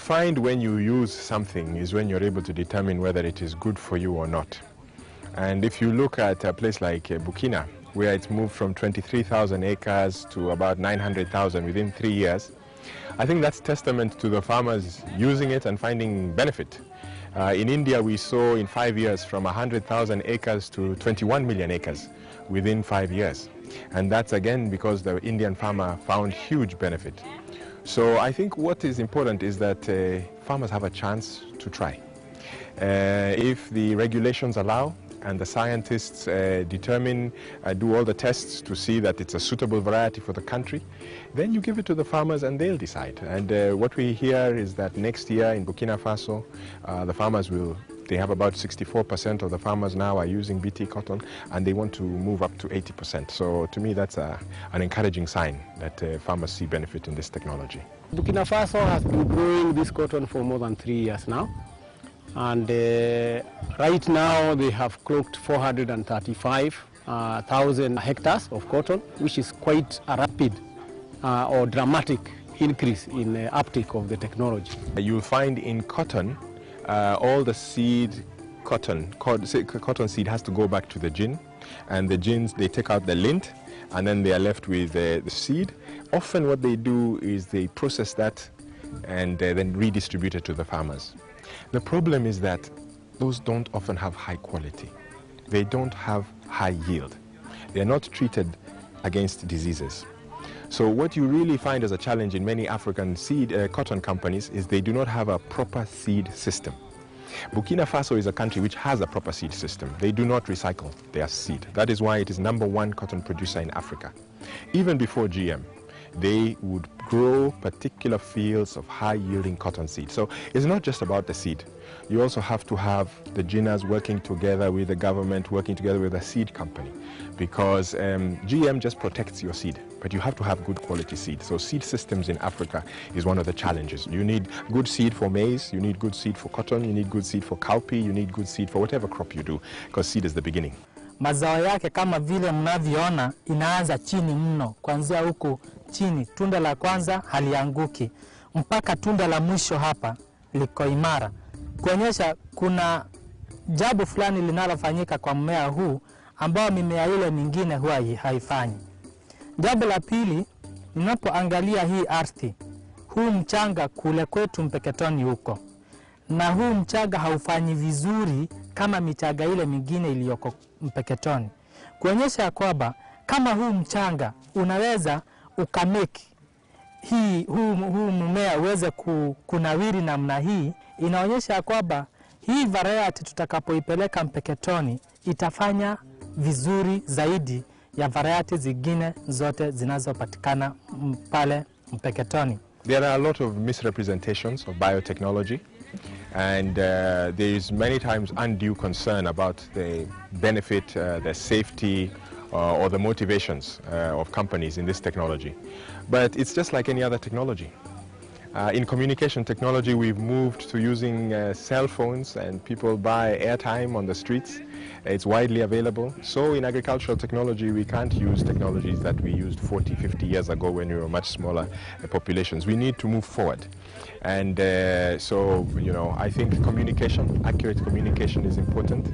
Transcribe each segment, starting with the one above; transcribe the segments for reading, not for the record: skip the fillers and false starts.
find when you use something is when you're able to determine whether it is good for you or not. And if you look at a place like Burkina, where it's moved from 23,000 acres to about 900,000 within 3 years, I think that's testament to the farmers using it and finding benefit. In India, we saw in 5 years from 100,000 acres to 21 million acres within 5 years. And that's again because the Indian farmer found huge benefit. So I think what is important is that farmers have a chance to try. If the regulations allow and the scientists do all the tests to see that it's a suitable variety for the country, then you give it to the farmers and they'll decide. And what we hear is that next year in Burkina Faso, the farmers they have about 64% of the farmers now are using BT cotton, and they want to move up to 80%. So to me, that's an encouraging sign that farmers see benefit in this technology. Burkina Faso has been growing this cotton for more than 3 years now. And right now they have clocked 435,000 hectares of cotton, which is quite a rapid or dramatic increase in the uptake of the technology. You'll find in cotton, all the cotton seed has to go back to the gin, and the gins, they take out the lint, and then they are left with the seed. Often what they do is they process that and then redistribute it to the farmers. The problem is that those don't often have high quality. They don't have high yield. They are not treated against diseases. So what you really find as a challenge in many African cotton companies is they do not have a proper seed system. Burkina Faso is a country which has a proper seed system. They do not recycle their seed. That is why it is #1 cotton producer in Africa. Even before GM, they would grow particular fields of high-yielding cotton seed. So it's not just about the seed. You also have to have the GINAs working together with the government, working together with a seed company, because GM just protects your seed, but you have to have good quality seed. So seed systems in Africa is one of the challenges. You need good seed for maize, you need good seed for cotton, you need good seed for cowpea, you need good seed for whatever crop you do, because seed is the beginning. Mazao yake kama vile mnavyoona inaanza chini mno, kuanzia huko chini, tunda la kwanza halianguki mpaka tunda la mwisho hapa liko imara, kuonyesha kuna jambo fulani linalofanyika kwa mmea huu ambao mimea ile mingine huwa haifanyi. Jambo la pili, ninapoangalia hii ardhi, huu mchanga kule kwetu Mpeketoni huko, na huu mchanga haufanyi vizuri kama michaga ile mingine iliyoko Mpeketoni, kuonyesha kwamba kama huu mchanga unaweza ukameki huu mmea uweze kunawiri namna hii, inaonyesha kwamba hii variety tutakapoipeleka Mpeketoni itafanya vizuri zaidi ya variety zingine zote zinazopatikana pale Mpeketoni. There are a lot of misrepresentations of biotechnology, and there is many times undue concern about the benefit, the safety, or the motivations of companies in this technology. But it's just like any other technology. In communication technology, we've moved to using cell phones, and people buy airtime on the streets. It's widely available. So in agricultural technology, we can't use technologies that we used 40, 50 years ago when we were much smaller populations. We need to move forward. And so, you know, I think communication, accurate communication is important.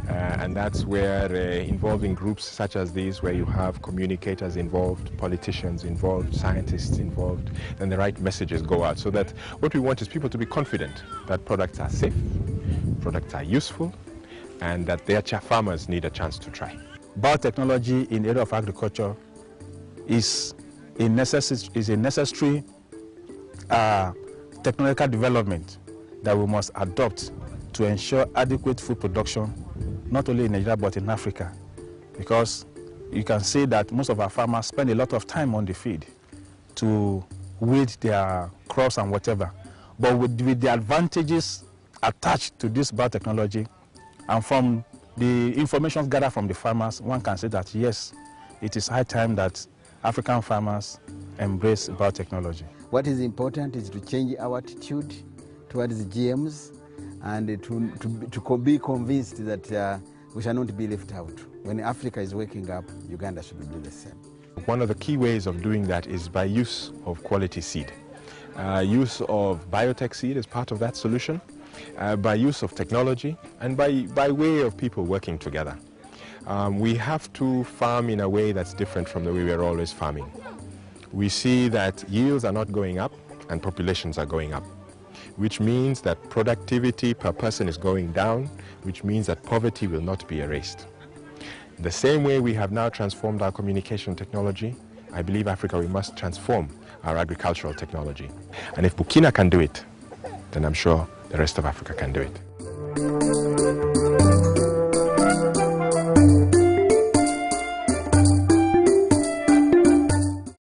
And that's where involving groups such as these, where you have communicators involved, politicians involved, scientists involved, then the right messages go out. So that what we want is people to be confident that products are safe, products are useful, and that their farmers need a chance to try. Biotechnology in the area of agriculture is a necessary technological development that we must adopt to ensure adequate food production, not only in Nigeria but in Africa, because you can see that most of our farmers spend a lot of time on the field to weed their crops and whatever. But with the advantages attached to this biotechnology, and from the information gathered from the farmers, one can say that yes, it is high time that African farmers embrace biotechnology. What is important is to change our attitude towards the GMs, and to be convinced that we shall not be left out. When Africa is waking up, Uganda should do the same. One of the key ways of doing that is by use of quality seed. use of biotech seed is part of that solution, by use of technology, and by way of people working together. We have to farm in a way that's different from the way we're always farming. We see that yields are not going up and populations are going up, which means that productivity per person is going down, which means that poverty will not be erased. The same way we have now transformed our communication technology, I believe Africa, we must transform our agricultural technology. And if Burkina can do it, then I'm sure the rest of Africa can do it.